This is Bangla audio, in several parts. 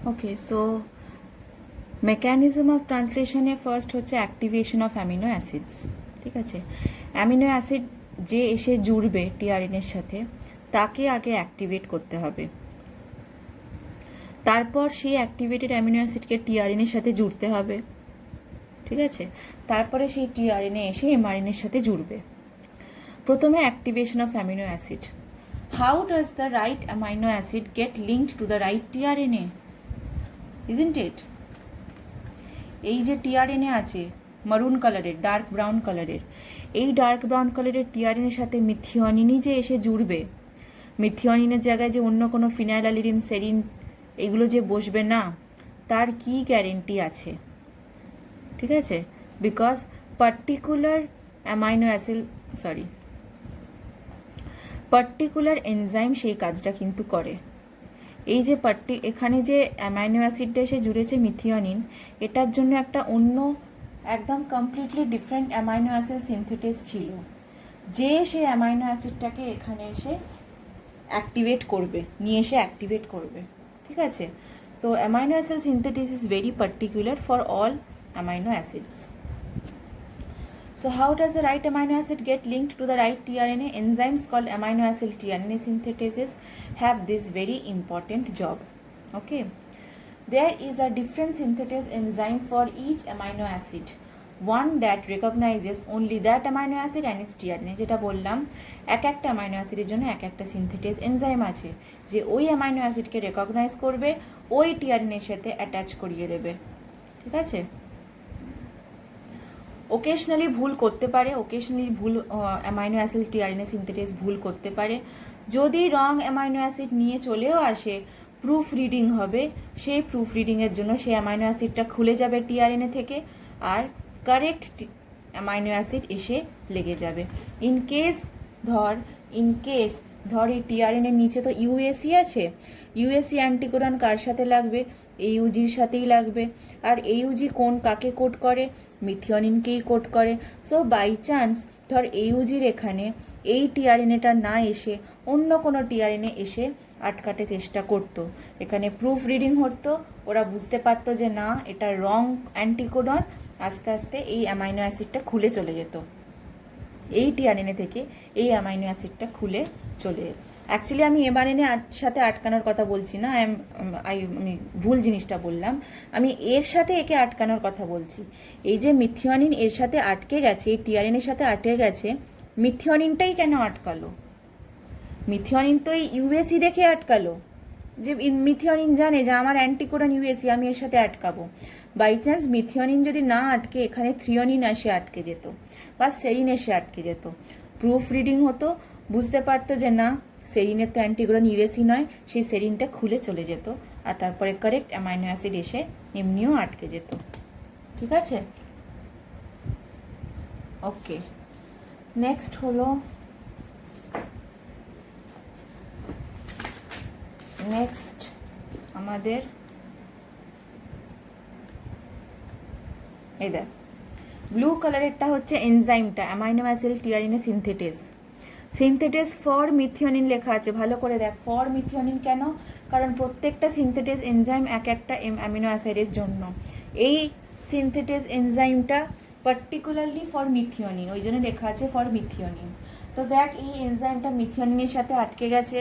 ওকে, সো মেকানিজম অফ ট্রান্সলেশনে ফার্স্ট হচ্ছে অ্যাক্টিভেশন অফ অ্যামিনো অ্যাসিডস। ঠিক আছে, অ্যামিনো অ্যাসিড যে এসে জুড়বে টিআরএনএর সাথে তাকে আগে অ্যাক্টিভেট করতে হবে, তারপর সেই অ্যাক্টিভেটেড অ্যামিনো অ্যাসিডকে টিআরএনএর সাথে জুড়তে হবে। ঠিক আছে, তারপরে সেই টিআরএনএ এসে এমআরএনএর সাথে জুড়বে। প্রথমে activation of amino acid. How does the right amino acid get linked to the right tRNA, isn't it? এই যে টিআরএনএ আছে মারুন কালারের, ডার্ক ব্রাউন কালারের, এই ডার্ক ব্রাউন কালারের টিআরএনএর সাথে মিথিওনিনই যে এসে জুড়বে, মিথিওনিনের জায়গায় যে অন্য কোনো ফিনাইলালিডিন, সেরিন এগুলো যে বসবে না, তার কি গ্যারেন্টি আছে? ঠিক আছে, because particular amino acid particular enzyme সেই কাজটা কিন্তু করে। এই যে এখানে যে অ্যামাইনো অ্যাসিডটা এসে জুড়েছে মিথিওনিন, এটার জন্য একটা অন্য একদম completely different amino acid synthetase ছিল, যে সেই অ্যামাইনো অ্যাসিডটাকে এখানে এসে অ্যাক্টিভেট করবে, নিয়ে এসে অ্যাক্টিভেট করবে। ঠিক আছে, তো amino acid synthetase is very particular for all amino acids. So how does the right amino acid get linked to the right tRNA? Enzymes called amino acid tRNA synthetases have this very important job. Okay, there is a different synthetase enzyme for each amino acid, one that recognizes only that amino acid and its tRNA. যেটা বললাম, এক একটা অ্যামাইনো অ্যাসিডের জন্য এক একটা সিনথেটেজ এনজাইম আছে, যে ওই অ্যামাইনো অ্যাসিডকে রেকগনাইজ করবে, ওই টিআরএনএর সাথে অ্যাটাচ করিয়ে দেবে। ঠিক আছে, ওকেশনালি ভুল করতে পারে, ওকেশনালি ভুল অ্যামাইনো অ্যাসিড টিআরএনএ সিনথেটিস ভুল করতে পারে। যদি রং অ্যামাইনো অ্যাসিড নিয়ে চলেও আসে, প্রুফ রিডিং হবে, সেই প্রুফ রিডিংয়ের জন্য সেই অ্যামাইনো অ্যাসিডটা খুলে যাবে টিআরএনএ থেকে, আর কারেক্ট অ্যামাইনো অ্যাসিড এসে লেগে যাবে। ইন কেস ধর এই টিআরএনএর নিচে তো ইউএসি আছে, ইউএসি অ্যান্টিকোডন কার সাথে লাগবে? এইউজির সাথেই লাগবে। আর এইউজি কাকে কোড করে? মিথিওনিনকেই কোড করে। সো বাই চান্স ধর এইউজির এখানে এই টিআরএনএটা না এসে অন্য কোনো টিআরএনএ এসে আটকাতে চেষ্টা করতো, এখানে প্রুফ রিডিং হতো, ওরা বুঝতে পারতো যে না এটা রং অ্যান্টিকোডন, আস্তে আস্তে এই অ্যামাইনো অ্যাসিডটা খুলে চলে যেত, এই টিআরএনএ থেকে এই অ্যামাইনো অ্যাসিডটা খুলে চলে যেত। অ্যাকচুয়ালি আমি এমআরএনএ সাথে আটকানোর কথা বলছি না, আমি ভুল জিনিসটা বললাম, আমি এর সাথে একে আটকানোর কথা বলছি। এই যে মিথিওনিন এর সাথে আটকে গেছে, এই টিআরএনএর সাথে আটকে গেছে, মিথিওনিনটাই কেন আটকালো? মিথিওনিন তো এই ইউএসি দেখে আটকালো, যে মিথিওনিন জানে যে আমার অ্যান্টিকোডন ইউএসি, আমি এর সাথে আটকাবো। বাই চান্স মিথিওনিন যদি না আটকে এখানে থ্রিওনিন এসে আটকে যেত বা সেরিন এসে আটকে যেত, প্রুফ রিডিং হতো, বুঝতে পারতো যে না সেরিনের তো অ্যান্টিকোডন ইউএসি নয়, সেই সেরিনটা খুলে চলে যেত, আর তারপরে কারেক্ট অ্যামাইনো অ্যাসিড এসে এমনিও আটকে যেত। ঠিক আছে, ওকে। নেক্সট হলো আমাদের এই দেখ ব্লু কালারেরটা হচ্ছে এনজাইমটা, amino acid tRNA synthetase for methionine লেখা আছে, ভালো করে দেখ। ফর মিথিওনিন কেন? কারণ প্রত্যেকটা সিনথেটেস এনজাইম এক একটা অ্যামিনো অ্যাসিডের জন্য, এই সিনথেটেস এনজাইমটা পার্টিকুলারলি ফর মিথিওনিন, ওই জন্য লেখা আছে ফর মিথিওনিন। তো দেখ এই এনজাইমটা মিথিওনিনের সাথে আটকে গেছে,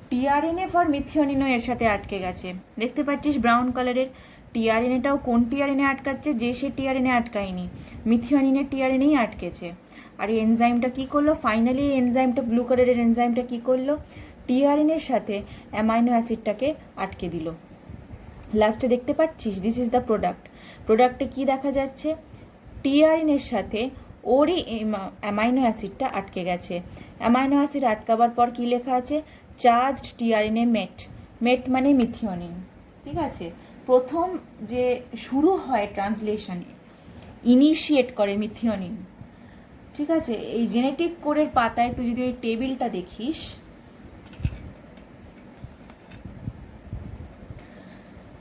টিআরএনএ ফর মিথিওনিনও এর সাথে আটকে গেছে। দেখতে পাচ্ছিস ব্রাউন কালারের টিআরএনএটাও কোন টিআরএনএ আটকাচ্ছে? যে সে টিআরএনএ আটকায়নি, মিথিওনিনের টিআরএনএই আটকেছে। আর এই এনজাইমটা কী করলো? ফাইনালি এই এনজাইমটা, ব্লু কালারের এনজাইমটা কী করলো? টিআরএনএর সাথে অ্যামাইনো অ্যাসিডটাকে আটকে দিল। লাস্টে দেখতে পাচ্ছিস দিস ইজ দ্য প্রোডাক্টে কী দেখা যাচ্ছে? টিআরএনএর সাথে ওরই অ্যামাইনো অ্যাসিডটা আটকে গেছে। অ্যামাইনো অ্যাসিড আটকাবার পর কী লেখা আছে? চার্জড টিআরএনএ মেট মানে মিথিওনিন। ঠিক আছে, প্রথম যে শুরু হয় ট্রান্সলেশনে, ইনিশিয়েট করে মিথিওনিন। ঠিক আছে, এই জেনেটিক কোডের পাতায় তুই যদি ওই টেবিলটা দেখিস,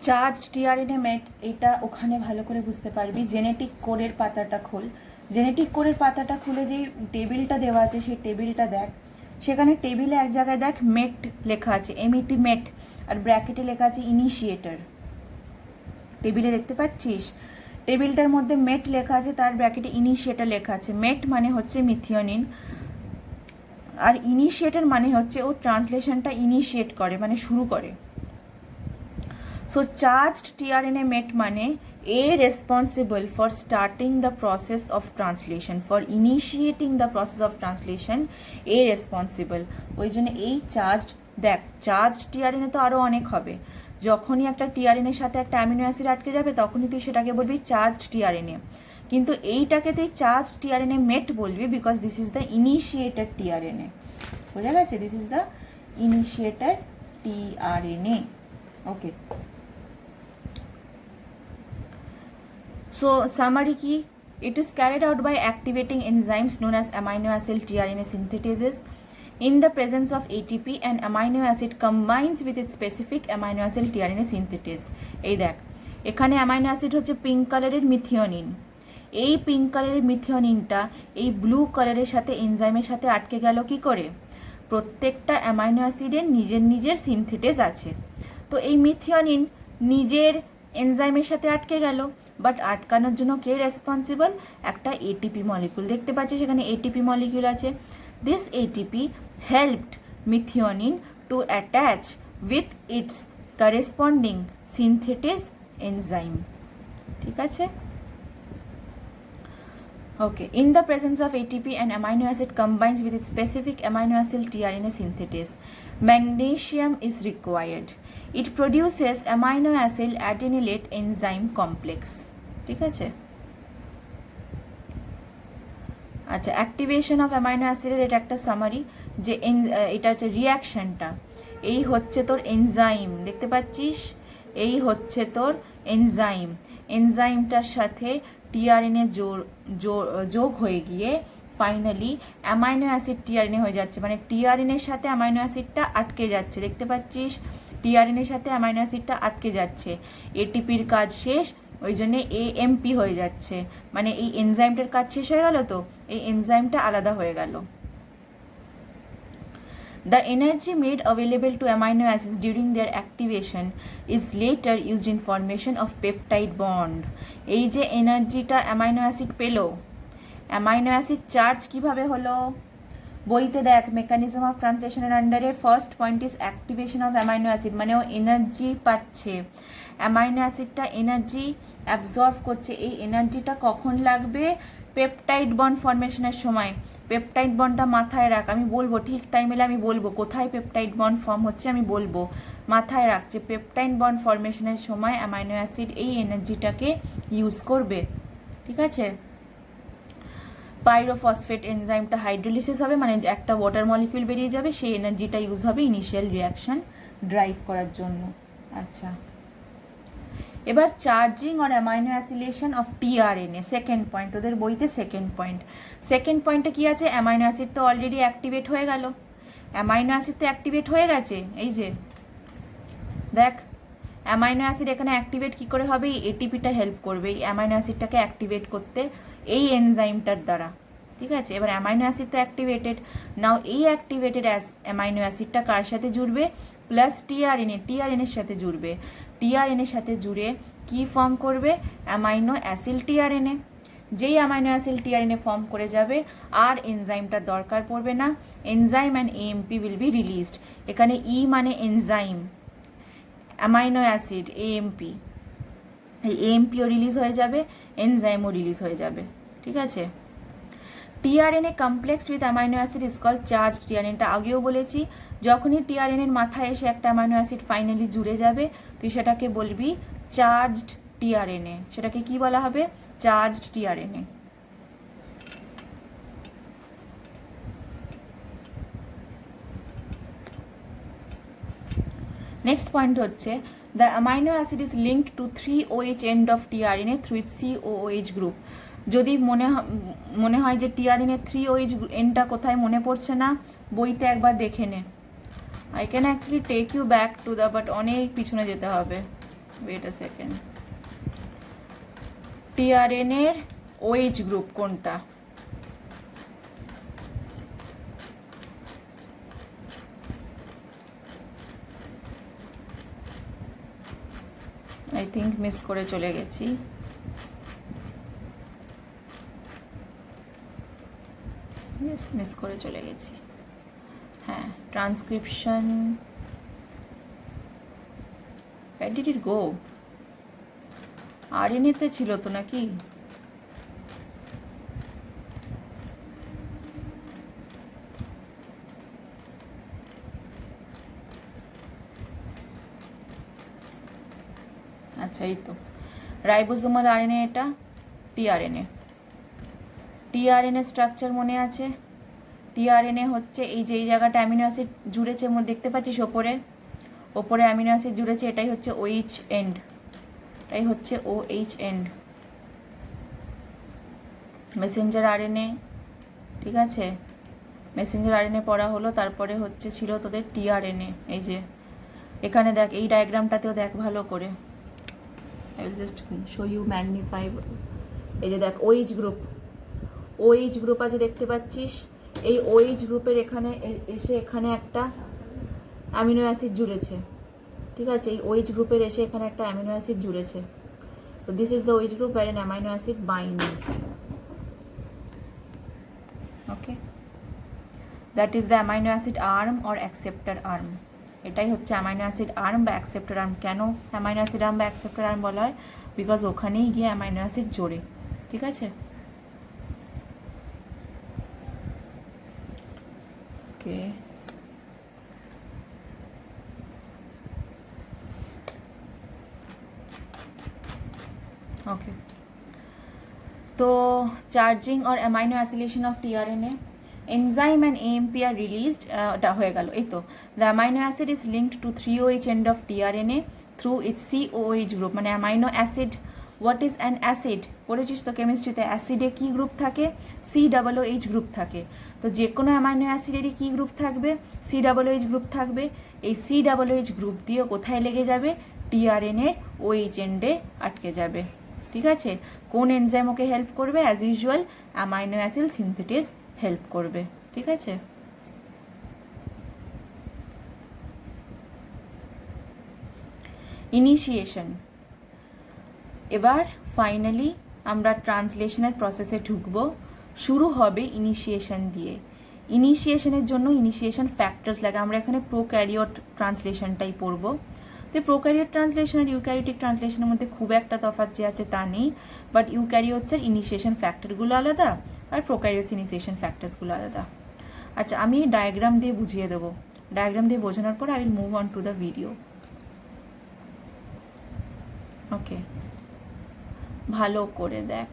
চার্জড টিআরএনএ মেট, এটা ওখানে ভালো করে বুঝতে পারবি। জেনেটিক কোডের পাতাটা খোল, জেনেটিক কোডের পাতাটা খুলে যেই টেবিলটা দেওয়া আছে সেই টেবিলটা দেখ, সেখানে টেবিলে এক জায়গায় দেখ মেট লেখা আছে, এমইটি মেট, আর ব্র্যাকেটে লেখা আছে ইনিশিয়েটর। টেবিলে দেখতে পাচ্ছিস, টেবিলটার মধ্যে মেট লেখা আছে, তার ব্র্যাকেটে ইনিশিয়েটার লেখা আছে। মেট মানে হচ্ছে মিথিওনিন, আর ইনিশিয়েটার মানে হচ্ছে ও ট্রান্সলেশনটা ইনিশিয়েট করে, মানে শুরু করে। সো চার্জড টিআরএনএ মেট মানে এ responsible for starting the process of translation, for initiating the process of translation, A responsible. ওই জন্য এই চার্জড, দেখ চার্জড টিআরএনএ তো আরও অনেক হবে। যখনই একটা টিআরএনএর সাথে একটা অ্যামিনো অ্যাসিড আটকে যাবে তখনই তুই সেটাকে বলবি চার্জড টিআরএনএ, কিন্তু এইটাকে তুই চার্জড টিআরএনএ মেট বলবি, because this is the initiated tRNA. বোঝা গেছে? This is the initiated tRNA. Okay, so summary key, it is carried out by activating enzymes known as amino acid tRNA synthetases. In the presence of ATP, an amino acid combines with its specific amino acid tRNA synthetase. এই দেখ, এখানে অ্যামাইনো অ্যাসিড হচ্ছে পিঙ্ক কালারের মিথিওনিন। এই পিঙ্ক কালারের মিথিওনিনটা এই ব্লু কালারের সাথে এনজাইমের সাথে আটকে গেল কি করে? প্রত্যেকটা অ্যামাইনো অ্যাসিডের নিজের নিজের সিনথেটেজ আছে। তো এই মিথিওনিন নিজের এনজাইমের সাথে আটকে গেল, বাট আটকানোর জন্য কে রেসপন্সিবল? একটা এটিপি মলিকিউল। দেখতে পাচ্ছি সেখানে এটিপি মলিকিউল আছে। This ATP helped methionine to attach with its corresponding synthetase enzyme. ঠিক আছে? Okay, in the presence of ATP, an amino acid combines with its specific amino acid tRNA synthetase. Magnesium is required. It produces amino acid adenylate enzyme complex. ঠিক আছে? আচ্ছা, অ্যাক্টিভেশন অফ অ্যামাইনো অ্যাসিডের এটা একটা সামারি, যে এটা হচ্ছে রিয়াকশনটা। এই হচ্ছে তোর এনজাইম, দেখতে পাচ্ছিস? এই হচ্ছে তোর এনজাইম। এনজাইমটার সাথে টিআরএনএ যোগ হয়ে গিয়ে ফাইনালি অ্যামাইনো অ্যাসিড টিআরএনএ হয়ে যাচ্ছে, মানে টিআরএনএর সাথে অ্যামাইনো অ্যাসিডটা আটকে যাচ্ছে। দেখতে পাচ্ছিস? টিআরএনএর সাথে অ্যামাইনো অ্যাসিডটা আটকে যাচ্ছে, এটিপির কাজ শেষ, ওই জন্যে এএমপি হয়ে যাচ্ছে, মানে এই এনজাইমটার কাজ শেষ হয়ে গেল, তো এই এনজাইমটা আলাদা হয়ে গেল। The energy made available to amino acids during their activation is later used in formation of peptide bond. এই যে এনার্জিটা অ্যামাইনো অ্যাসিড পেল, অ্যামাইনো অ্যাসিড চার্জ কিভাবে হলো? বইতে দেখ, মেকানিজম অফ ট্রান্সলেশনের আন্ডারে first point is activation of amino acid, মানে ও এনার্জি পাচ্ছে, অ্যামাইনো অ্যাসিডটা এনার্জি অ্যাবজর্ব করছে। এই এনার্জিটা কখন লাগবে? পেপটাইড বন্ড ফর্মেশনের সময়। পেপটাইড বন্ডটা মাথায় রাখ, আমি বলবো ঠিক টাইম এলে আমি বলবো কোথায় পেপটাইড বন্ড ফর্ম হচ্ছে, আমি বলবো, মাথায় রাখছে। পেপটাইড বন্ড ফর্মেশনের সময় অ্যামাইনো অ্যাসিড এই এনার্জিটাকে ইউজ করবে। ঠিক আছে? পাইরোফসফেট এনজাইমটা হাইড্রোলিসিস হবে, মানে একটা ওয়াটার মলিকিউল বেরিয়ে যাবে, সেই এনার্জিটা ইউজ হবে ইনিশিয়াল রিয়াকশন ড্রাইভ করার জন্য। আচ্ছা, এবার চার্জিং আর amino acylation of tRNA, second point, তোদের বইতে সেকেন্ড পয়েন্ট। সেকেন্ড পয়েন্টে কি আছে? অ্যামাইনো অ্যাসিড তো অলরেডি অ্যাক্টিভেট হয়ে গেল, অ্যামাইনো অ্যাসিড তো অ্যাক্টিভেট হয়ে গেছে। এই যে দেখ, অ্যামাইনো অ্যাসিড এখানে অ্যাক্টিভেট কি করে হবে? এই এটিপিটা হেল্প করবে এই অ্যামাইনো অ্যাসিডটাকে অ্যাক্টিভেট করতে এই এনজাইমটার দ্বারা। ঠিক আছে? এবার অ্যামাইনো অ্যাসিড তো অ্যাক্টিভেটেড, নাও এই অ্যাক্টিভেটেড অ্যামাইনো অ্যাসিডটা কার সাথে জুড়বে? প্লাস টিআরএনএ, টিআরএনএর সাথে জুড়বে। টিআরএনএর সাথে জুড়ে কি ফর্ম করবে? Amino acid tRNA. যেই অ্যামাইনো অ্যাসিড টিআরএনএ ফর্ম করে যাবে আর এনজাইমটার দরকার পড়বে না, enzyme and AMP will be released. এখানে ই মানে এনজাইম, অ্যামাইনো অ্যাসিড, এএমপি, এই এএমপিও রিলিজ হয়ে যাবে, এনজাইমও রিলিজ হয়ে যাবে। ঠিক আছে? TRNA complexed with amino acid is called charged টিআরএনএটা আগেও বলেছি। যখনই টিআরএনএর মাথায় এসে একটা অ্যামাইনো অ্যাসিড ফাইনালি জুড়ে যাবে, তুই সেটাকে বলবি চার্জড টিআরএনএ। সেটাকে কি বলা হবে? Charged tRNA. নেক্সট পয়েন্ট হচ্ছে the amino acid is linked to 3OH end of tRNA through it's COOH group. যদি মনে হয় যে টিআরএনএ 3OH এন্ডটা কোথায় মনে পড়ছে না, বইতে একবার দেখে নে। I can actually take you back to the, but অনেক পিছনে যেতে হবে। Wait a second. টিআরএনএর OH গ্রুপ কোনটা? আই থিঙ্ক মিস করে চলে গেছি। মিস করে চলে গেছি। হ্যাঁ, transcription, where did it go? RNA তে ছিল তো নাকি? আচ্ছা, এই তো রাইবোজোমাল আরএনএ, এটা টিআরএনএ। টিআরএনএ স্ট্রাকচার মনে আছে? টিআরএনএ হচ্ছে এই যে এই জায়গাটা অ্যামিনো অ্যাসিড জুড়েছে, দেখতে পাচ্ছিস ওপরে অ্যামিনো অ্যাসিড জুড়েছে, এটাই হচ্ছে OH এন্ড, এটাই হচ্ছে OH এন্ড। মেসেঞ্জার আরএনএ, ঠিক আছে, মেসেঞ্জার আরএনএ পড়া হলো। তারপরে হচ্ছে ছিল তোদের টিআরএনএ। এই যে এখানে দেখ, এই ডায়াগ্রামটাতেও দেখ ভালো করে, I will just show you magnify. এই যে দেখ OH গ্রুপ, OH গ্রুপ আছে দেখতে পাচ্ছিস। এই OH গ্রুপের এখানে এসে এখানে একটা অ্যামিনো অ্যাসিড জুড়েছে, ঠিক আছে, এই OH গ্রুপের এসে এখানে একটা অ্যামিনো অ্যাসিড জুড়েছে। So this is the OH group where an amino acid binds. Okay, that is the amino acid arm or acceptor arm. এটাই হচ্ছে অ্যামাইনো অ্যাসিড আর্ম বা অ্যাকসেপ্টর আর্ম। কেন অ্যামাইনো অ্যাসিড আর্ম বা অ্যাকসেপ্টর আর্ম বলা হয়? বিকজ ওখানেই গিয়ে অ্যামাইনো অ্যাসিড জোড়ে, ঠিক আছে। ওকে, ওকে, তো charging or amino acylation of tRNA, enzyme and AMP are released, এটা হয়ে গেল। এই তো the amino acid is linked to 3OH end of tRNA through its COOH group, মানে amino acid. What is an acid পড়েছিস তো কেমিস্ট্রিতে? অ্যাসিডে কি গ্রুপ থাকে? COOH গ্রুপ থাকে। তো যে কোনো অ্যামাইনো অ্যাসিডেরই কি গ্রুপ থাকবে? COOH গ্রুপ থাকবে। এই COOH গ্রুপ দিয়ে কোথায় লেগে যাবে? টিআরএনএ OH এন্ডে আটকে যাবে, ঠিক আছে। কোন এনজাইম ওকে হেল্প করবে? As usual amino acid synthetase help করবে, ঠিক আছে। ইনিশিয়েশন, এবার ফাইনালি আমরা ট্রান্সলেশনের প্রসেসে ঢুকবো। শুরু হবে ইনিশিয়েশন দিয়ে। ইনিশিয়েশনের জন্য ইনিশিয়েশন ফ্যাক্টরস লাগে। আমরা এখানে প্রোক্যারিওট ট্রান্সলেশনটাই পড়বো। তো প্রোক্যারিওট ট্রান্সলেশন আর ইউক্যারিওটিক ট্রান্সলেশনের মধ্যে খুব একটা তফাৎ যে আছে তা নেই, বাট ইউক্যারিওটসের ইনিশিয়েশন ফ্যাক্টরগুলো আলাদা আর প্রোক্যারিওটস ইনিশিয়েশন ফ্যাক্টরসগুলো আলাদা। আচ্ছা, আমি ডায়াগ্রাম দিয়ে বুঝিয়ে দেবো। ডায়াগ্রাম দিয়ে বোঝানোর পর I will move on to the video. Okay, ভালো করে দেখ।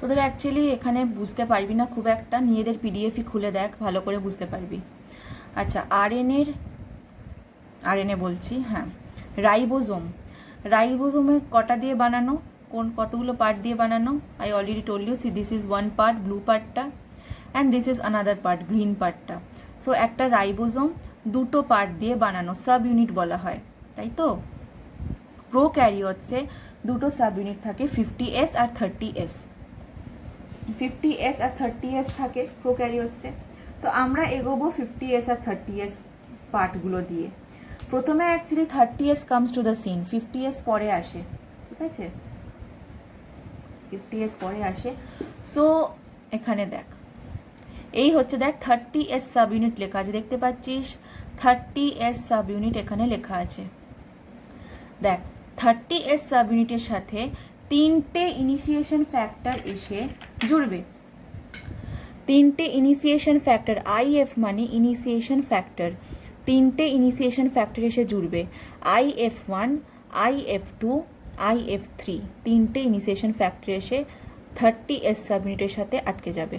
তোদের অ্যাকচুয়ালি এখানে বুঝতে পারবি না খুব একটা, নিজেদের পিডিএফই খুলে দেখ, ভালো করে বুঝতে পারবি। আচ্ছা, আরএনএ বলছি, হ্যাঁ, রাইবোজোমে কটা দিয়ে বানানো, কতগুলো পার্ট দিয়ে বানানো? I already told you, see this is one part, blue পার্টটা, and this is another part, green পার্টটা। সো একটা রাইবোজোম দুটো পার্ট দিয়ে বানানো, সাব ইউনিট বলা হয়, তাই তো। প্রোক্যারিওটসে দুটো সাব ইউনিট থাকে, 50S আর 30S। 50S আর 30S থাকে প্রোক্যারিওটসে। তো আমরা এগোবো 50S আর 30S পার্টগুলো দিয়ে। প্রথমে actually 30S comes to the scene, 50S পরে আসে, ঠিক আছে, 50S পরে আসে। সো এখানে দেখ, এই হচ্ছে দেখ 30S সাব ইউনিট লেখা আছে, দেখতে পাচ্ছিস 30S সাব ইউনিট এখানে লেখা আছে। দেখ 30S সাব ইউনিটের সাথে তিনটে ইনিশিয়েশন ফ্যাক্টর এসে জুড়বে। তিনটে ইনিশিয়েশন ফ্যাক্টর, IF মানে ইনিশিয়েশন ফ্যাক্টর, তিনটে ইনিশিয়েশন ফ্যাক্টর এসে জুড়বে। IF1, IF2, IF3, তিনটে ইনিশিয়েশন ফ্যাক্টর এসে 30S সাব ইউনিটের সাথে আটকে যাবে।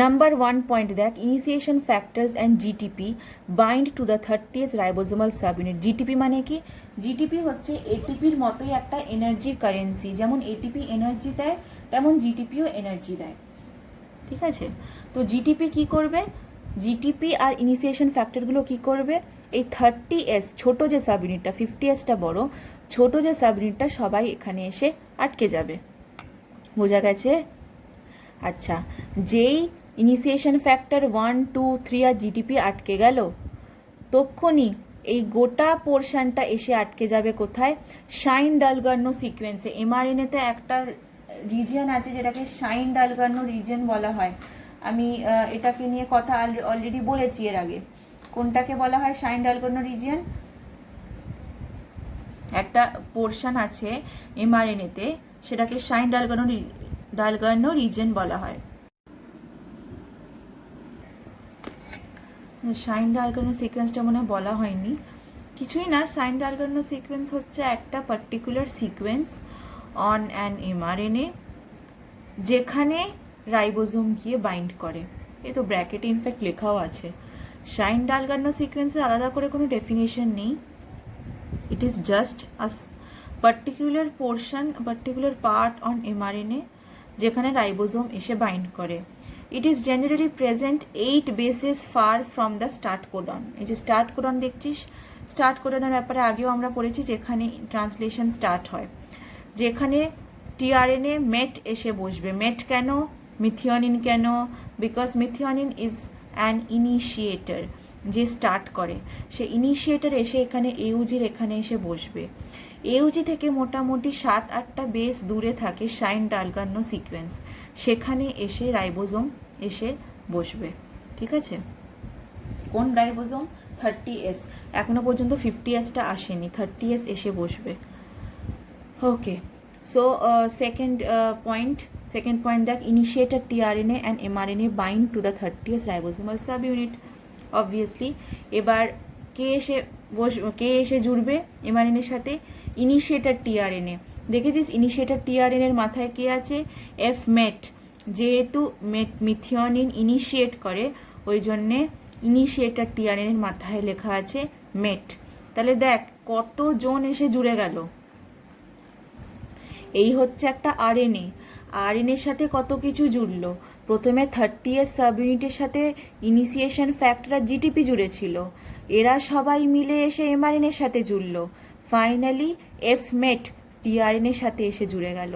নাম্বার 1 পয়েন্ট দেখ, initiation factors and GTP bind to the 30th ribosomal subunit. GTP মানে কি? জিটিপি হচ্ছে এটিপির মতোই একটা এনার্জি কারেন্সি। যেমন এটিপি এনার্জি দেয়, তেমন জিটিপিও এনার্জি দেয়। ঠিক আছে, তো জিটিপি কি করবে? জিটিপি আর ইনিশিয়েশন ফ্যাক্টরগুলো কি করবে? এই 30s ছোট যে সাবইউনিটটা, 50sটা বড়, ছোট যে সাবইউনিটটা সবাই এখানে এসে আটকে যাবে। বোঝা গেছে? আচ্ছা, যেই ইনিশিয়েশন ফ্যাক্টর 1, 2, 3 আর জিটিপি আটকে গেল, তক্ষুনি এই গোটা পোর্শনটা এসে আটকে যাবে কোথায়? শাইন ডালগার্নো সিকোয়েন্সে। এমআরএনএতে একটা রিজিয়ন আছে যেটাকে শাইন ডালগার্নো রিজিয়ন বলা হয়। আমি এটাকে নিয়ে কথা অলরেডি বলেছি এর আগে। কোনটাকে বলা হয় শাইন ডালগার্নো রিজিয়ন? একটা পোর্শন আছে এমআরএনএতে, সেটাকে শাইন ডালগার্নো রিজিয়ন বলা হয়। শাইন ডালগার্নো সিকোয়েন্সটা মনে বলা হয়নি, কিছুই না। শাইন ডালগার্নো সিকোয়েন্স হচ্ছে একটা particular sequence on an mRNA যেখানে রাইবোজোম গিয়ে বাইন্ড করে। এই তো ব্র্যাকেটে ইনফ্যাক্ট লেখাও আছে। শাইন ডালগার্নো সিকোয়েন্সে আলাদা করে কোনো ডেফিনেশন নেই। It is just a particular portion, particular part on mRNA যেখানে রাইবোজোম এসে বাইন্ড করে। It is generally present 8 bases far from the start codon. এই যে স্টার্ট কোডন দেখছিস, স্টার্ট কোডনের ব্যাপারে আগেও আমরা পড়েছি, যেখানে ট্রান্সলেশন স্টার্ট হয়, যেখানে টিআরএনএ মেট এসে বসবে। মেট কেন? মিথিওনিন কেন? Because methionine is an initiator, যে স্টার্ট করে। সে ইনিশিয়েটর এসে এখানে এউজির এখানে এসে বসবে। এউজি থেকে মোটামুটি 7-8টা বেস দূরে থাকে শাইন ডালগার্নো সিকোয়েন্স, সেখানে এসে রাইবোজোম এসে বসবে। ঠিক আছে, কোন রাইবোজোম? 30s। এখনো পর্যন্ত 50sটা আসেনি, 30s এসে বসবে। ওকে, সো সেকেন্ড পয়েন্ট দেখ, initiator tRNA and mRNA bind to the 30th ribosomal subunit. Obviously এবার কে এসে জুড়বে এমআরএনএর সাথে? Initiator tRNA. দেখেছিস ইনিশিয়েটর টিআরএনএর মাথায় কে আছে? এফ মেট। যেহেতু মিথিওনিন ইনিশিয়েট করে, ওই জন্যে ইনিশিয়েটর টিআরএনএর মাথায় লেখা আছে মেট। তাহলে দেখ কতজন এসে জুড়ে গেল। এই হচ্ছে একটা আরএনএ, আরএনএর সাথে কত কিছু জুড়লো। প্রথমে 30s সাবইউনিটের সাথে ইনিশিয়েশন ফ্যাক্টর আর জিটিপি জুড়েছিল, এরা সবাই মিলে এসে এমআরএনএর সাথে জুড়লো। ফাইনালি এফ মেট টিআরএনএর সাথে এসে জুড়ে গেল।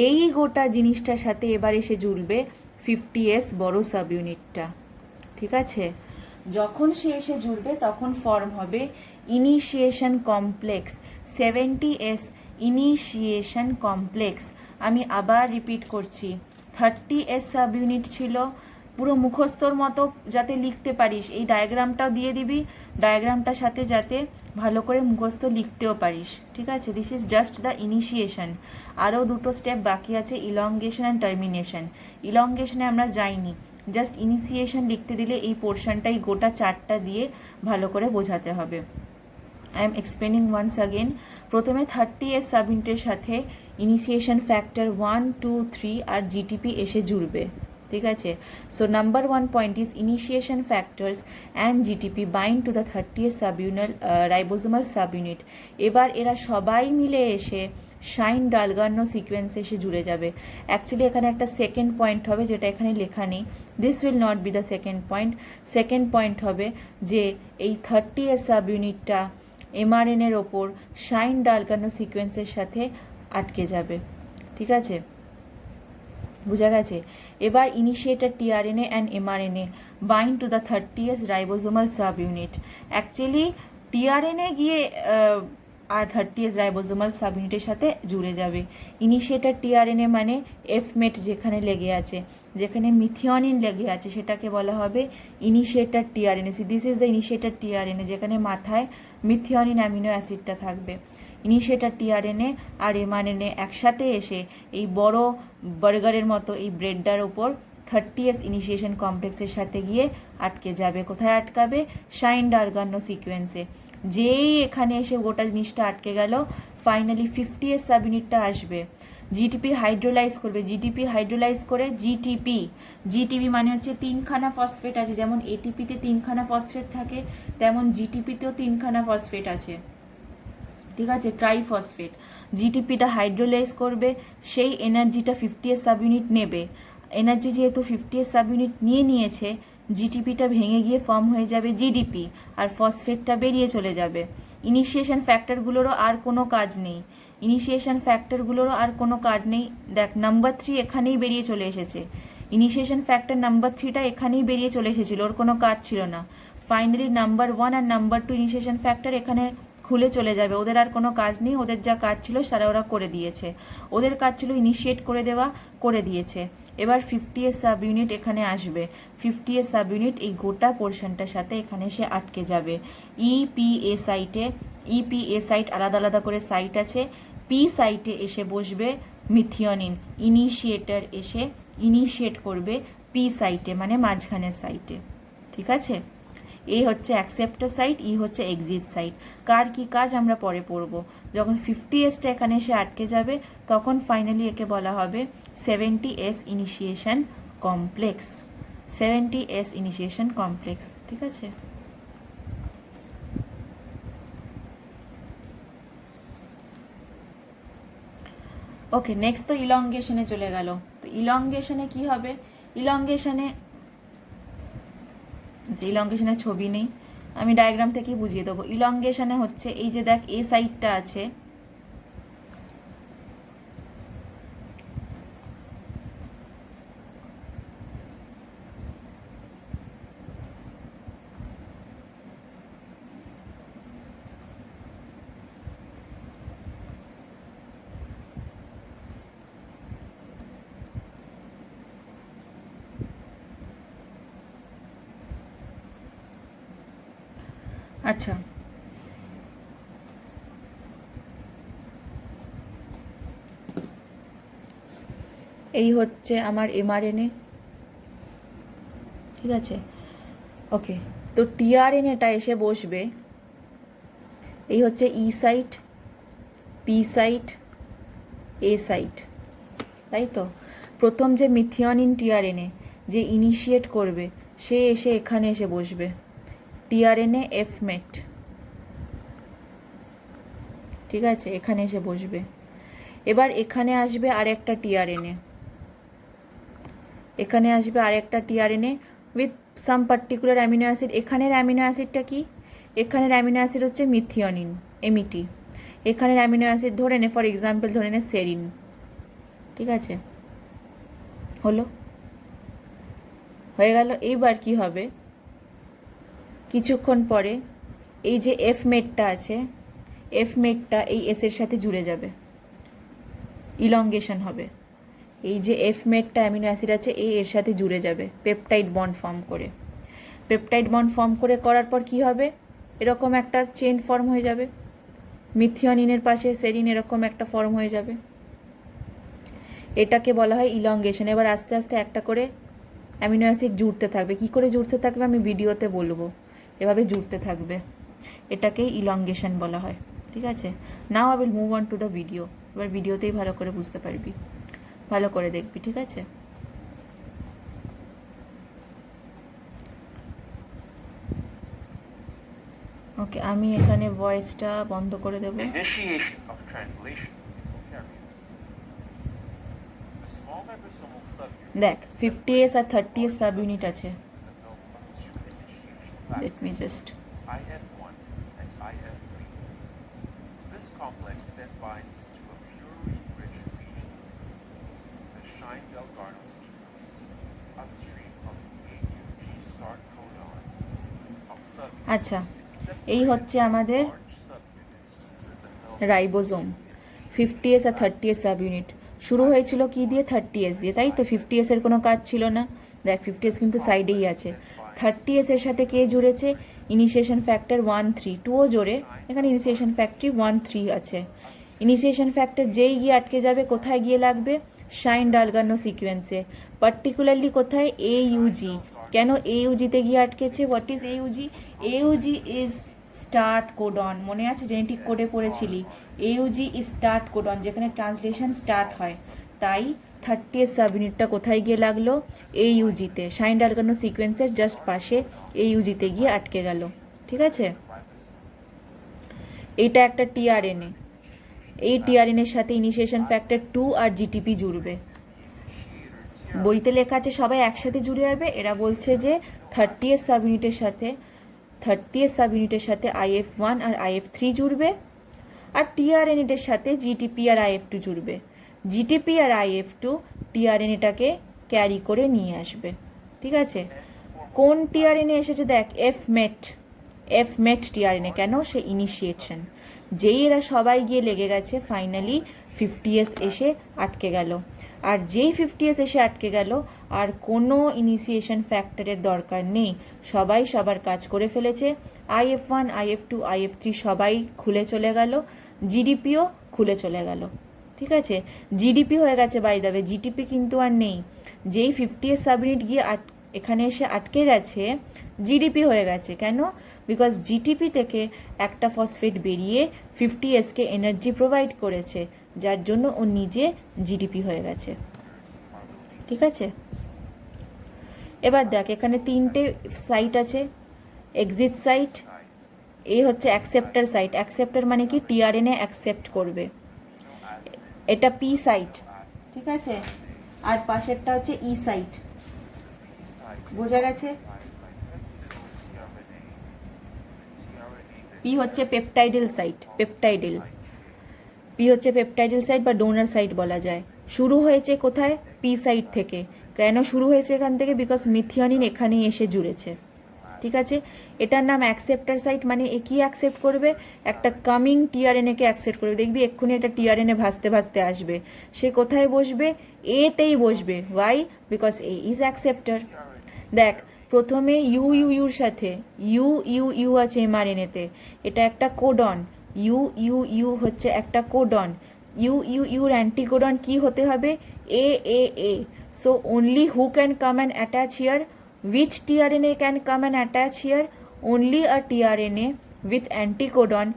এই গোটা জিনিসটার সাথে এবার এসে জুড়বে 50s বড় সাবইউনিটটা। ঠিক আছে, যখন সে এসে জুড়বে তখন ফর্ম হবে initiation complex, 70s initiation complex. আমি আবার রিপিট করছি, 30s সাবইউনিট ছিল, পুরো মুখস্থর মতো যাতে লিখতে পারিস। এই ডায়াগ্রামটাও দিয়ে দিবি, ডায়াগ্রামটার সাথে যাতে ভালো করে মুখস্থ লিখতেও পারিস। ঠিক আছে, this is just the initiation. আরও দুটো স্টেপ বাকি আছে, ইলংগেশন অ্যান্ড টার্মিনেশন। ইলংগেশনে আমরা যাইনি, জাস্ট ইনিশিয়েশন লিখতে দিলে এই পোর্শনটাই গোটা চারটা দিয়ে ভালো করে বোঝাতে হবে। I am explaining once again. প্রথমে 30s সাবইউনিটের সাথে ইনিশিয়েশন ফ্যাক্টর 1, 2, 3 আর জিটিপি এসে জুড়বে। ঠিক আছে, so number 1 point is initiation factors and GTP bind to the 30s ribosomal subunit. এবার এরা সবাই মিলে এসে শাইন ডালগার্নো সিকোয়েন্সে এসে জুড়ে যাবে। অ্যাকচুয়ালি এখানে একটা সেকেন্ড পয়েন্ট হবে, যেটা এখানে লেখা নেই। This will not be the second point. Second point হবে যে এই 30s সাবইউনিটটা এমআরএনএর ওপর শাইন ডালগার্নো সিকোয়েন্সের সাথে আটকে যাবে। ঠিক আছে, বোঝা গেছে? এবার initiator tRNA and mRNA bind to the 30s ribosomal subunit. Actually tRNA গিয়ে আর 30s রাইবোজোমাল সাবইউনিটের সাথে জুড়ে যাবে। ইনিশিয়েটর টিআরএনএ মানে এফ মেট যেখানে লেগে আছে, যেখানে মিথিওনিন লেগে আছে, সেটাকে বলা হবে initiator tRNA. This is the initiator tRNA, যেখানে মাথায় মিথিওনিন অ্যামিনো অ্যাসিডটা থাকবে। ইনিশিয়েটর টিআরএনএ আর এমআরএনএ একসাথে এসে এই বড় বার্গারের মতো এই ব্রেডটার ওপর 30s ইনিশিয়েশন কমপ্লেক্সের সাথে গিয়ে আটকে যাবে। কোথায় আটকাবে? শাইন ডালগার্নো সিকোয়েন্সে। যেই এখানে এসে গোটা জিনিসটা আটকে গেল, ফাইনালি 50s সাবইউনিটটা আসবে। জিটিপি হাইড্রোলাইজ করবে, জিটিপি হাইড্রোলাইজ করে জিটিপি, জিটিপি মানে হচ্ছে 3খানা ফসফেট আছে, যেমন এটিপিতে 3খানা ফসফেট থাকে তেমন জিটিপিতেও 3খানা ফসফেট আছে, ঠিক আছে, ট্রাইফসফেট। জিটিপিটা হাইড্রোলাইজ করবে, সেই এনার্জিটা 50s সাবইউনিট নেবে, এনার্জি যেহেতু 50s সাবইউনিট নিয়েছে, জিটিপিটা ভেঙে গিয়ে ফর্ম হয়ে যাবে জিডিপি, আর ফসফেটটা বেরিয়ে চলে যাবে। ইনিশিয়েশন ফ্যাক্টরগুলোরও আর কোনো কাজ নেই, ইনিশিয়েশন ফ্যাক্টরগুলোরও আর কোনো কাজ নেই। দেখ নাম্বার 3 এখানেই বেরিয়ে চলে এসেছে, ইনিশিয়েশন ফ্যাক্টর নাম্বার 3টা এখানেই বেরিয়ে চলে এসেছিল, ওর কোনো কাজ ছিল না। ফাইনালি নাম্বার 1 আর নাম্বার 2 ইনিশিয়েশন ফ্যাক্টর এখানে খুলে চলে যাবে, ওদের আর কোনো কাজ নেই, ওদের যা কাজ ছিল সেটা ওরা করে দিয়েছে, ওদের কাজ ছিল ইনিশিয়েট করে দেওয়া, করে দিয়েছে। এবার 50s সাবইউনিট এখানে আসবে, 50s সাবইউনিট এই গোটা পোর্শনটার সাথে এখানে এসে আটকে যাবে। ইপিএ সাইটে, ইপিএ সাইট আলাদা আলাদা করে সাইট আছে, পি সাইটে এসে বসবে মিথিওনিন, ইনিশিয়েটর এসে ইনিশিয়েট করবে পি সাইটে মানে মাঝখানের সাইটে, ঠিক আছে। এ হচ্ছে অ্যাকসেপ্টার সাইট, ই হচ্ছে এক্সিট সাইট। কার কি কাজ আমরা পরে পড়ব। যখন 50sটা এখানে এসে আটকে যাবে তখন ফাইনালি একে বলা হবে 70s initiation complex, 70s initiation complex, ঠিক আছে। ওকে, নেক্সট তো ইলংগেশনে চলে গেল। তো ইলংগেশনে কি হবে, ইলংগেশনে যে ইলংগেশনের ছবি নেই, আমি ডায়াগ্রাম থেকেই বুঝিয়ে দেবো। ইলংগেশনে হচ্ছে এই যে দেখ এ সাইডটা আছে, আচ্ছা এই হচ্ছে আমার এমআরএনএ, ঠিক আছে। ওকে, তো টিআরএনএটা এসে বসবে, এই হচ্ছে ই সাইট, পি সাইট, এ সাইট, তাই তো। প্রথম যে মিথিওনিন টিআরএনএ যে ইনিশিয়েট করবে সে এসে এখানে এসে বসবে, টিআরএনএ এফ মেট, ঠিক আছে, এখানে এসে বসবে। এবার এখানে আসবে আরেকটা টিআরএনএ, এখানে আসবে আরেকটা tRNA with some particular amino acid. এখানের অ্যামিনো অ্যাসিডটা কি, এখানের অ্যামিনো অ্যাসিড হচ্ছে মিথিওনিন এমইটি, এখানের অ্যামিনো অ্যাসিড ধরে নে, ফর এক্সাম্পল ধরে নে সেরিন, ঠিক আছে, হলো, হয়ে গেল। এইবার কি হবে, কিছুক্ষণ পরে এই যে এফ মেটটা আছে, এফ মেটটা এই এসের সাথে জুড়ে যাবে, ইলংগেশন হবে। এই যে এফ মেটটা অ্যামিনো অ্যাসিড আছে এর সাথে জুড়ে যাবে পেপটাইড বন্ড ফর্ম করে, পেপটাইড বন্ড ফর্ম করে করার পর কি হবে, এরকম একটা চেন ফর্ম হয়ে যাবে, মিথিওনিনের পাশে সেরিন এরকম একটা ফর্ম হয়ে যাবে, এটাকে বলা হয় ইলংগেশন। এবার আস্তে আস্তে একটা করে অ্যামিনো অ্যাসিড জুড়তে থাকবে, কি করে জুড়তে থাকবে আমি ভিডিওতে বলবো, এভাবে জুড়তে থাকবে, এটাকেই ইলংগেশন বলা হয়, ঠিক আছে। Now I will move on to the video, এবার ভিডিওতেই ভালো করে বুঝতে পারবি, ভালো করে দেখবি, ঠিক আছে। ওকে, আমি এখানে ভয়েসটা বন্ধ করে দেব। দেখ 50s আর 30s সাব ইউনিট আছে, লেট মি জাস্ট আচ্ছা, এই হচ্ছে আমাদের রাইবোজোম, 50s আর 30s সাব ইউনিট। শুরু হয়েছিল কি দিয়ে, 30s দিয়ে, তাই তো। 50s এর কোনো কাজ ছিল না, দেখ 50s কিন্তু সাইডেই আছে। 30s এর সাথে কে জুড়েছে, ইনিশিয়েশন ফ্যাক্টর 1, 3, 2ও জোরে, এখানে ইনিশিয়েশন ফ্যাক্টর 1, 3 আছে। ইনিশিয়েশন ফ্যাক্টর যেই গিয়ে আটকে যাবে কোথায় গিয়ে লাগবে, শাইন ডালগানো সিকোয়েন্সে, পার্টিকুলারলি কোথায়, AUG। কেন AUG তে গিয়ে আটকেছে, what is AUG? AUG is start codon, মনে আছে জেনেটিক কোডে পড়েছিলি এইউজি ইজ স্টার্ট কোডন, যেখানে ট্রান্সলেশন স্টার্ট হয়। তাই 30th সাবইউনিটটা কোথায় গিয়ে লাগলো? এইউজিতে, শাইন ডালগানো সিকোয়েন্সের জাস্ট পাশে এইউজিতে গিয়ে আটকে গেল। ঠিক আছে, এইটা একটা টিআরএনএ। এই টিআরএনএর সাথে ইনিশিয়েশন ফ্যাক্টর 2 আর জিটিপি জুড়বে। বইতে লেখা আছে সবাই একসাথে জুড়ে যাবে, এরা বলছে যে 30th সাবইউনিটের সাথে IF1 আর IF3 জুড়বে, আর টিআরএনএটার সাথে জিটিপি আর IF2 জুড়বে। জিটিপি আর IF2 টিআরএনএটাকে ক্যারি করে নিয়ে আসবে। ঠিক আছে, কোন টিআরএনএ এসেছে দেখ, এফমেট টিআরএনএ। কেন? সে ইনিশিয়েশন। যেই এরা সবাই গিয়ে লেগে গেছে, ফাইনালি 50S এসে আটকে গেল। আর যেই 50S এসে আটকে গেল, আর কোনো ইনিশিয়েশন ফ্যাক্টরের দরকার নেই, সবাই সবার কাজ করে ফেলেছে। IF1, IF2, IF3 সবাই খুলে চলে গেল, জিডিপিও খুলে চলে গেল। ঠিক আছে, জিডিপি হয়ে গেছে বাই দ্য ওয়ে, জিটিপি কিন্তু আর নেই। যেই 50S সাবইউনিট গিয়ে এখানে এসে আটকে গেছে, জিডিপি হয়ে গেছে। কেন? বিকজ জিটিপি থেকে একটা ফসফেট বেরিয়ে 50Sকে এনার্জি প্রোভাইড করেছে, যার জন্য ও নিজে জিডিপি হয়ে গেছে। ঠিক আছে, এবার দেখ এখানে 3টে সাইট আছে, এক্সিট সাইট, এই হচ্ছে অ্যাকসেপ্টার সাইট। অ্যাকসেপ্টার মানে কি? টিআরএনএ অ্যাকসেপ্ট করবে, এটা পি সাইট। ঠিক আছে, আর পাশেরটা হচ্ছে ই সাইট। বোঝা গেছে? পি হচ্ছে পেপটাইডেল সাইট, পি হচ্ছে পেপটাইডেল সাইট বা ডোনার সাইট বলা যায়। শুরু হয়েছে কোথায়? পি সাইট থেকে। কেন শুরু হয়েছে এখান থেকে? বিকজ মিথিওনিন এখানেই এসে জুড়েছে। ঠিক আছে, এটার নাম অ্যাকসেপ্টার সাইট। মানে এ কি অ্যাকসেপ্ট করবে? একটা কামিং টিআরএনএকে অ্যাকসেপ্ট করবে। দেখবি এক্ষুনি এটা টিআরএনএ ভাসতে ভাসতে আসবে, সে কোথায় বসবে? এতেই বসবে। Why? Because A is acceptor. দেখ প্রথমে ইউর সাথে ইউ আছে এমআরএনএতে, এটা একটা কোডন। ইউ হচ্ছে একটা কোডন। ইউর অ্যান্টিকোডন কি হতে হবে? A. So only who can come and attach here? Which tRNA can come and attach here? Only a tRNA with anticodon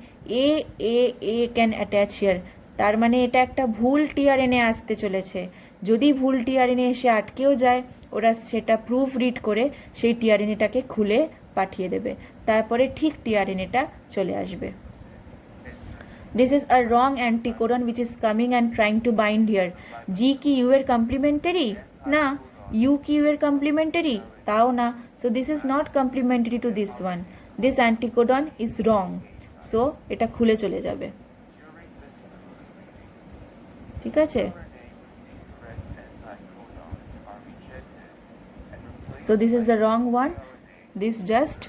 A can attach here. তার মানে এটা একটা ভুল টিআরএনএ আসতে চলেছে। যদি ভুল টিআরএনএ এসে আটকেও যায়, ওরা সেটা প্রুফ রিড করে সেই টিআরএনএটাকে খুলে পাঠিয়ে দেবে, তারপরে ঠিক টিআরএনএটা চলে আসবে। This is a wrong anticodon which is coming and trying to bind here. G কি U এর কমপ্লিমেন্টারি? না। U কি U এর কমপ্লিমেন্টারি? তাও না। So this is not complementary to this one. This anticodon is wrong. So এটা খুলে চলে যাবে। ঠিক আছে, so this is the wrong one. This just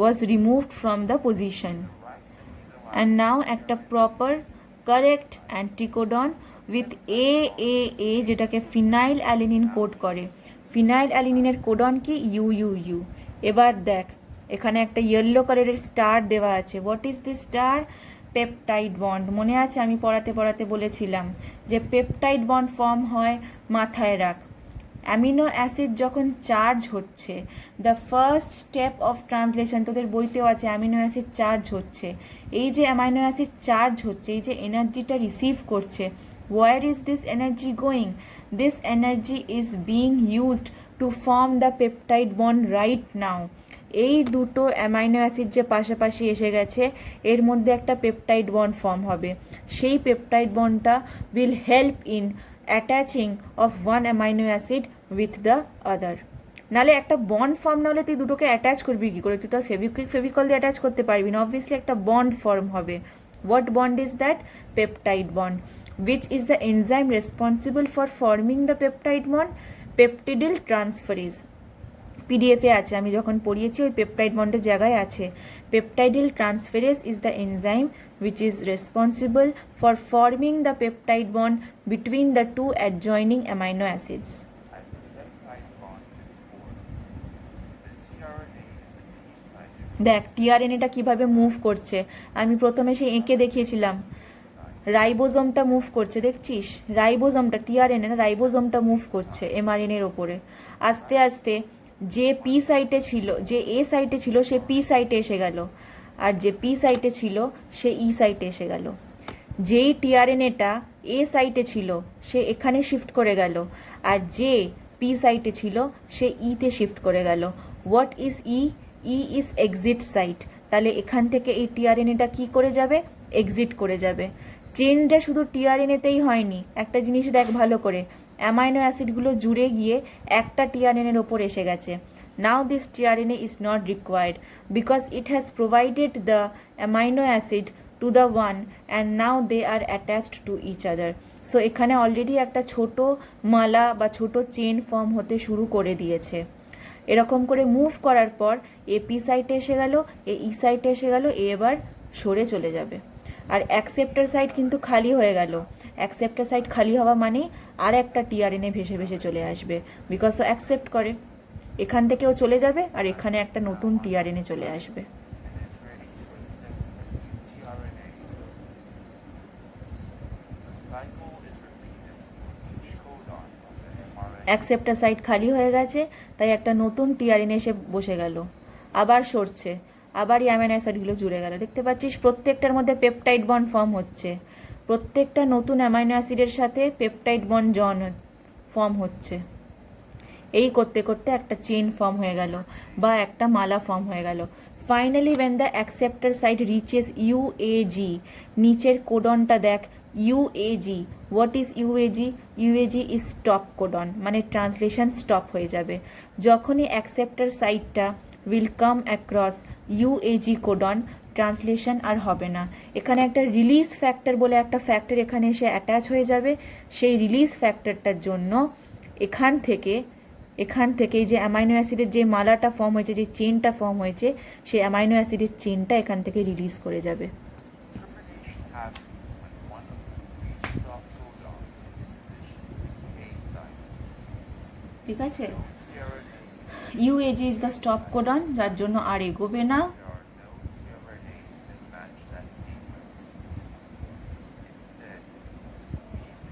was removed from the position. And now একটা proper correct anticodon with A যেটাকে ফিনাইল অ্যালিনিন কোড করে। ফিনাইল অ্যালিনিনের কোডন কি? ইউ। এবার দেখ এখানে একটা ইয়েলো কালারের স্টার দেওয়া আছে। What is this star? Peptide bond. মনে আছে আমি পড়াতে বলেছিলাম যে পেপটাইড বন্ড ফর্ম হয়, মাথায় রাখ। অ্যামিনো অ্যাসিড যখন চার্জ হচ্ছে, the first step of translation, তোদের বইতেও আছে অ্যামিনো অ্যাসিড চার্জ হচ্ছে। এই যে অ্যামিনো অ্যাসিড চার্জ হচ্ছে, এই যে এনার্জিটা রিসিভ করছে, where is this energy going? This energy is being used to form the peptide bond right now. এই দুটো অ্যামাইনো অ্যাসিড যে পাশাপাশি এসে গেছে, এর মধ্যে একটা পেপটাইড বন্ড ফর্ম হবে। সেই পেপটাইড বন্ডটা will help in attaching of one amino acid with the other. নাহলে একটা বন্ড ফর্ম না হলে তুই দুটোকে অ্যাটাচ করবি কী করে? তুই তোর ফেভিকল দিয়ে অ্যাটাচ করতে পারবি না, অবভিয়াসলি একটা বন্ড ফর্ম হবে। What bond is that? Peptide bond. Which is the enzyme responsible for forming the peptide bond? Peptidyl transferase. পিডিএফে আছে, আমি যখন পড়িয়েছি ওই পেপটাইড বন্ডের জায়গায় আছে। Peptidyl transferase is the enzyme which is responsible for forming the peptide bond between the two adjoining amino acids. দেখ টিআরএনএটা কিভাবে মুভ করছে, আমি প্রথমে সে এঁকে দেখিয়েছিলাম। রাইবোজোমটা মুভ করছে, দেখছিস? রাইবোজোমটা, টিআরএনএ না, রাইবোজোমটা মুভ করছে এমআরএনএর ওপরে। আস্তে আস্তে যে পি সাইটে ছিল, যে এ সাইটে ছিল, সে পি সাইটে এসে গেল। আর যে পি সাইটে ছিল সে ই সাইটে এসে গেল। যেই টিআরএনএটা এ সাইটে ছিল সে এখানে শিফট করে গেল, আর যে পি সাইটে ছিল সে ইতে শিফট করে গেল। What is E? E is exit site. তাহলে এখান থেকে এই টিআরএনএটা কি করে যাবে? এক্সিট করে যাবে। চেঞ্জটা শুধু টিআরএনএতেই হয়নি, একটা জিনিস দেখ ভালো করে, অ্যামাইনো অ্যাসিডগুলো জুড়ে গিয়ে একটা টিআরএনএর ওপর এসে গেছে। Now this tRNA is not required because it has provided the amino acid to the one and now they are attached to each other. So এখানে অলরেডি একটা ছোট মালা বা ছোট চেন ফর্ম হতে শুরু করে দিয়েছে। এরকম করে মুভ করার পর এ পি সাইটে এসে গেল, এ ই সাইটে এসে গেল, এ এবার সরে চলে যাবে। আর অ্যাকসেপ্টার সাইট কিন্তু খালি হয়ে গেল। অ্যাকসেপ্টার সাইট খালি হওয়া মানে আর একটা টিআরএনএ ভেসে ভেসে চলে আসবে, বিকজ ও অ্যাকসেপ্ট করে। এখান থেকেও চলে যাবে আর এখানে একটা নতুন টিআরএনএ চলে আসবে। অ্যাকসেপ্টার সাইট খালি হয়ে গেছে, তাই একটা নতুন টিআরএনএ এসে বসে গেল, আবার সরছে, আবার এই অ্যামাইনো অ্যাসিডগুলো জুড়ে গেল। দেখতে পাচ্ছিস প্রত্যেকটার মধ্যে পেপটাইড বন্ড ফর্ম হচ্ছে, প্রত্যেকটা নতুন অ্যামাইনো অ্যাসিডের সাথে পেপটাইড বন্ড ফর্ম হচ্ছে। এই করতে করতে একটা চেন ফর্ম হয়ে গেল বা একটা মালা ফর্ম হয়ে গেল। Finally when the acceptor site reaches UAG, নিচের কোডনটা দেখ, UAG, what is UAG? UAG is stop codon, মানে ট্রান্সলেশন স্টপ হয়ে যাবে। যখনই অ্যাকসেপ্টার সাইটটা will come across UAG codon, translation আর হবে না। এখানে একটা রিলিজ ফ্যাক্টর বলে একটা ফ্যাক্টর এখানে এসে অ্যাটাচ হয়ে যাবে। সেই রিলিজ ফ্যাক্টরটার জন্য এখান থেকে এই যে অ্যামাইনো অ্যাসিডের যে মালাটা ফর্ম হয়েছে, যে চেনটা ফর্ম হয়েছে, সেই অ্যামাইনো অ্যাসিডের চেনটা এখান থেকে রিলিজ করে যাবে। ঠিক আছে, UAG is the stop codon, যার জন্য আর এগোবে না।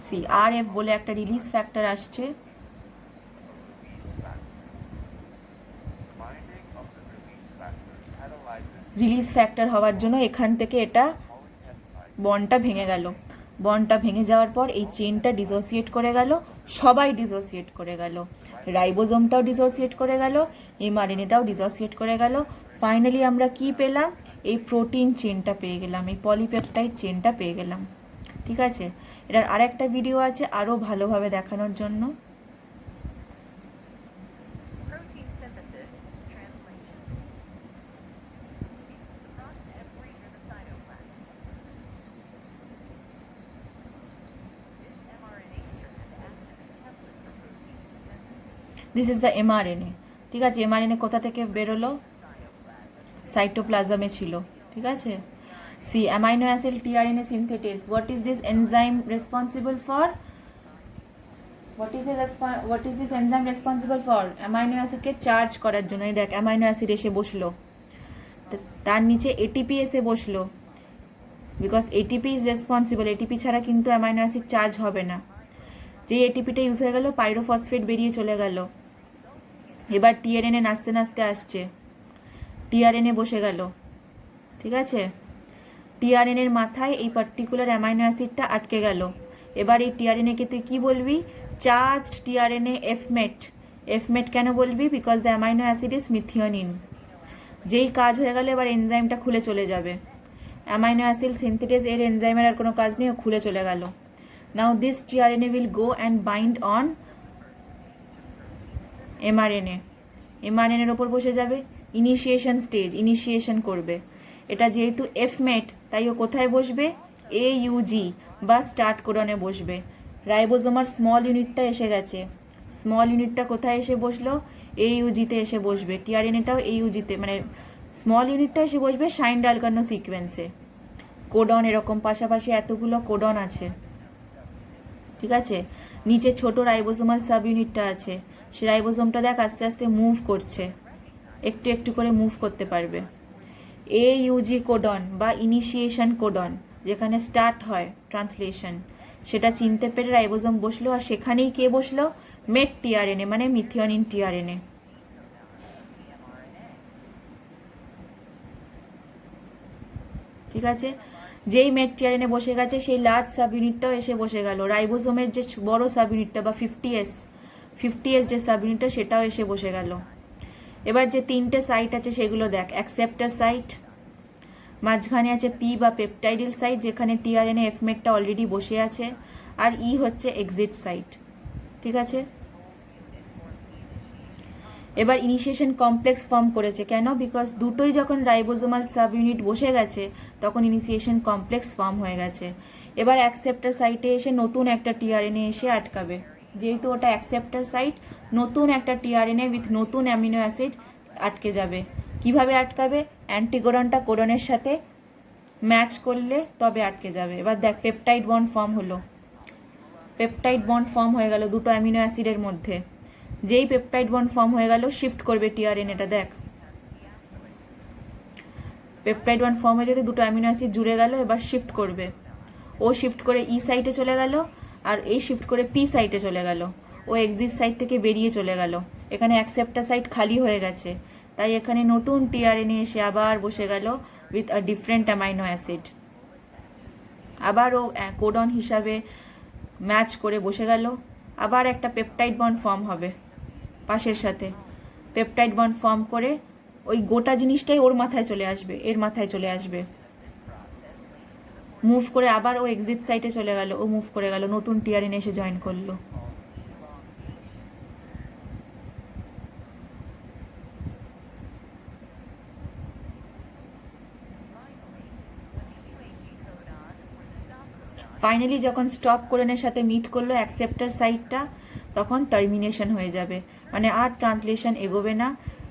CRF বলে একটা রিলিজ ফ্যাক্টর আসছে। রিলিজ ফ্যাক্টর হওয়ার জন্য এখান থেকে এটা বন্ডটা ভেঙে গেল। বন্ডটা ভেঙে যাওয়ার পর এই চেনটা ডিসোসিয়েট করে গেল, সবাই ডিসোসিয়েট করে গেল, রাইবোজোমটাও ডিসোসিয়েট করে গেল, এমআরএনএটাও ডিসোসিয়েট করে গেল। ফাইনালি আমরা কি পেলাম? এই প্রোটিন চেনটা পেয়ে গেলাম, এই পলিপেপটাইড চেনটা পেয়ে গেলাম। ঠিক আছে, এটার আরেকটা ভিডিও আছে আরও ভালোভাবে দেখানোর জন্য। This is the mRNA. ঠিক আছে, এমআরএনএ কোথা থেকে বেরোলো? সাইটোপ্লাজমে ছিল। ঠিক আছে, see amino acid tRNA synthetase. What is this enzyme responsible for? What is this enzyme responsible for? Amino অ্যাসিডকে চার্জ করার জন্য। এই দেখ অ্যামাইনো অ্যাসিড এসে বসলো, তার নিচে এটিপি এসে বসলো, because ATP is responsible. ATP ছাড়া কিন্তু অ্যামাইনো অ্যাসিড চার্জ হবে না। যে এটিপিটা ইউজ হয়ে গেল, পাইরোফসফেট বেরিয়ে চলে গেল। এবার টিআরএনএ নাচতে নাচতে আসছে, টিআরএনএ বসে গেল। ঠিক আছে, টিআরএনএর মাথায় এই পার্টিকুলার অ্যামাইনো অ্যাসিডটা আটকে গেল। এবার এই টিআরএনএকে তুই কী বলবি? Charged tRNA এফমেট। এফমেট কেন বলবি? Because the amino acid is methionine. যেই কাজ হয়ে গেল এবার এনজাইমটা খুলে চলে যাবে। অ্যামাইনো অ্যাসিড সিনথেটিস এর এনজাইমের আর কোনো কাজ নেই, ও খুলে চলে গেল। Now this tRNA will go and bind on mRNA. mRNA এর ওপর বসে যাবে, ইনিশিয়েশন স্টেজ, ইনিশিয়েশন করবে। এটা যেহেতু এফমেট, তাই ও কোথায় বসবে? AUG বা স্টার্ট কোডনে বসবে। রাইবোজোমার স্মল ইউনিটটা এসে গেছে, স্মল ইউনিটটা কোথায় এসে বসলো? AUGতে এসে বসবে। টিআরএনএটাও AUGতে, মানে স্মল ইউনিটটা এসে বসবে শাইন ডালকানো সিকোয়েন্সে। কোডন এরকম পাশাপাশি এতগুলো কোডন আছে। ঠিক আছে, নিচে ছোট রাইবোজোমাল সাব ইউনিটটা আছে, সে রাইবোজোমটা দেখ আস্তে আস্তে মুভ করছে, একটু একটু করে মুভ করতে পারবে। AUG কোডন বা ইনিশিয়েশন কোডন, যেখানে স্টার্ট হয় ট্রান্সলেশন, সেটা চিনতে পেরে রাইবোজোম বসলো, আর সেখানেই কে বসলো? মেট টিআরএনএ, মানে মিথিওনিন টিআরএনএ। ঠিক আছে, যেই মেড টিআরএনএ বসে গেছে সেই লার্জ সাব ইউনিটটাও এসে বসে গেল, রাইবোসোমের যে বড় সাব ইউনিটটা বা 50S যে সাব ইউনিটটা সেটাও এসে বসে গেল। এবার যে 3টে সাইট আছে সেগুলো দেখ, অ্যাকসেপ্টার সাইট, মাঝখানে আছে পি বা পেপটাইডিল সাইট যেখানে টিআরএনএ এফমেটটা অলরেডি বসে আছে, আর ই হচ্ছে এক্সিট সাইট। ঠিক আছে, এবার ইনিশিয়েশন কমপ্লেক্স ফর্ম করেছে কেন? বিকজ দুটোই যখন রাইবোজোমাল সাব ইউনিট বসে গেছে তখন ইনিশিয়েশন কমপ্লেক্স ফর্ম হয়ে গেছে। এবার অ্যাকসেপ্টার সাইটে এসে নতুন একটা টিআরএনএ এসে আটকাবে, যেহেতু ওটা অ্যাকসেপ্টার সাইট, নতুন একটা টিআরএনএ উইথ নতুন অ্যামিনো অ্যাসিড আটকে যাবে। কিভাবে আটকাবে? অ্যান্টিকোডনটা কোডনের সাথে ম্যাচ করলে তবে আটকে যাবে। এবার দেখ, পেপটাইড বন্ড ফর্ম হলো, পেপটাইড বন্ড ফর্ম হয়ে গেল দুটো অ্যামিনো অ্যাসিডের মধ্যে। যেই পেপটাইড বন্ড ফর্ম হয়ে গেল শিফট করবে টিআরএনএটা, দেখ পেপটাইড বন্ড ফর্ম হয়ে যদি দুটো অ্যামিনো অ্যাসিড জুড়ে গেল, এবার শিফট করবে, ও শিফট করে ই সাইটে চলে গেল আর এই শিফট করে পি সাইটে চলে গেল, ও এক্সিট সাইট থেকে বেরিয়ে চলে গেল। এখানে অ্যাকসেপ্টার সাইট খালি হয়ে গেছে, তাই এখানে নতুন টিআরএনএ এসে আবার বসে গেল with a different amino acid, আবার ও কোডন হিসাবে ম্যাচ করে বসে গেল। আবার একটা পেপটাইড বন্ড ফর্ম হবে পাশের সাথে, পেপটাইড বন্ড ফর্ম করে ওই গোটা জিনিসটাই ওর মাথায় চলে আসবে, এর মাথায় চলে আসবে, মুভ করে আবার ও এক্সিট সাইটে চলে গেল, ও মুভ করে গেল, নতুন টিআরএনএ এসে জয়েন করলো। ফাইনালি যখন স্টপ কোডনের সাথে মিট করলো অ্যাকসেপ্টার সাইটটা, তখন টার্মিনেশন হয়ে যাবে, মানে আর ট্রান্সলেশন এগোবে না।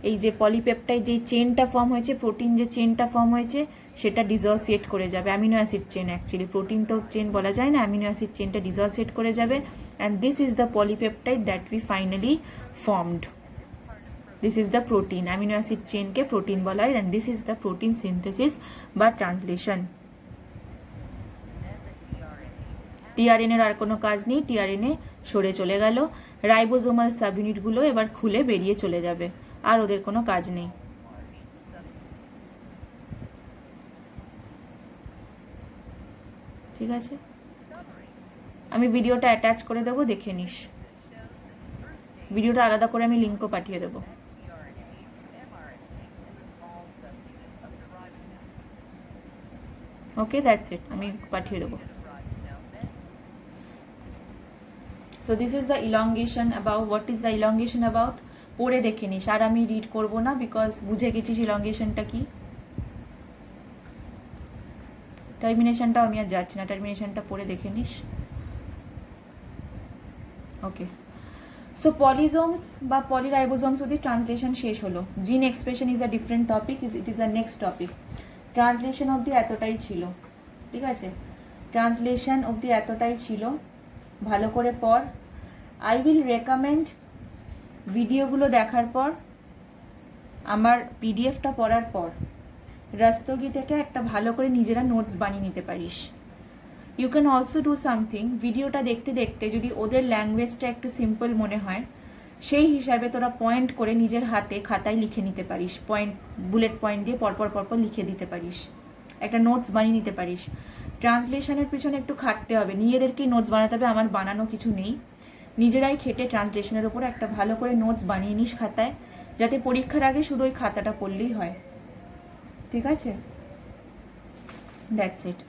এই যে পলিপেপটাইড যে চেনটা ফর্ম হয়েছে, প্রোটিন যে চেনটা ফর্ম হয়েছে সেটা ডিসোসিয়েট করে যাবে, amino acid chain, actually protein তো চেন বলা যায় না, অ্যামিনো অ্যাসিড চেনটা ডিসোসিয়েট করে যাবে, and this is the polypeptide that we finally formed. This is the protein, amino acid চেনকে প্রোটিন বলা হয়, and this is the protein synthesis বা ট্রান্সলেশন। টিআরএনএর আর কোনো কাজ নেই, টিআরএনএ সরে চলে গেল, রাইবোজোমাল সাব ইউনিটগুলো এবার খুলে বেরিয়ে চলে যাবে, আর ওদের কোনো কাজ নেই। ঠিক আছে, আমি ভিডিওটা অ্যাটাচ করে দেবো, দেখে নিস। ভিডিওটা আলাদা করে আমি লিঙ্কও পাঠিয়ে দেবো। ওকে, দ্যাটস ইট, আমি পাঠিয়ে দেবো। So this is the elongation about, what is the elongation about, পড়ে দেখে নিস, আর আমি রিড করবো না বিকজ বুঝে গেছিস ইলংগেশনটা কি। টার্মিনেশনটাও আমি আর যাচ্ছি না, টার্মিনেশনটা পড়ে দেখে নিস। ওকে, সো পলিজোমস বা পলিরাইবোজোমস অবধি ট্রান্সলেশন শেষ হলো। জিন expression is a different topic, it is a next topic. Translation অবধি এতটাই ছিল, ঠিক আছে, ট্রান্সলেশন অবধি এতটাই ছিল, ভালো করে পড়। আই উইল রেকমেন্ড ভিডিওগুলো দেখার পর, আমার পিডিএফটা পড়ার পর রাস্তগি থেকে একটা ভালো করে নিজেরা নোটস বানিয়ে নিতে পারিস। You can also do something, ভিডিওটা দেখতে দেখতে যদি ওদের ল্যাঙ্গুয়েজটা একটু সিম্পল মনে হয়, সেই হিসাবে তোরা পয়েন্ট করে নিজের হাতে খাতায় লিখে নিতে পারিস, পয়েন্ট বুলেট পয়েন্ট দিয়ে পরপর পরপর লিখে দিতে পারিস, একটা নোটস বানিয়ে নিতে পারিস। ট্রান্সলেশনের পিছনে একটু খাটতে হবে, নিজেদেরকেই নোটস বানাতে হবে, আমার বানানো কিছু নেই, নিজেরাই খেটে ট্রান্সলেশনের ওপর একটা ভালো করে নোটস বানিয়ে নিস খাতায়, যাতে পরীক্ষার আগে শুধু ওই খাতাটা পড়লেই হয়। ঠিক আছে, that's it.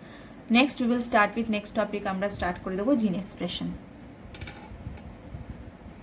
Next we will start with next topic, আমরা স্টার্ট করে দেবো জিন এক্সপ্রেশন।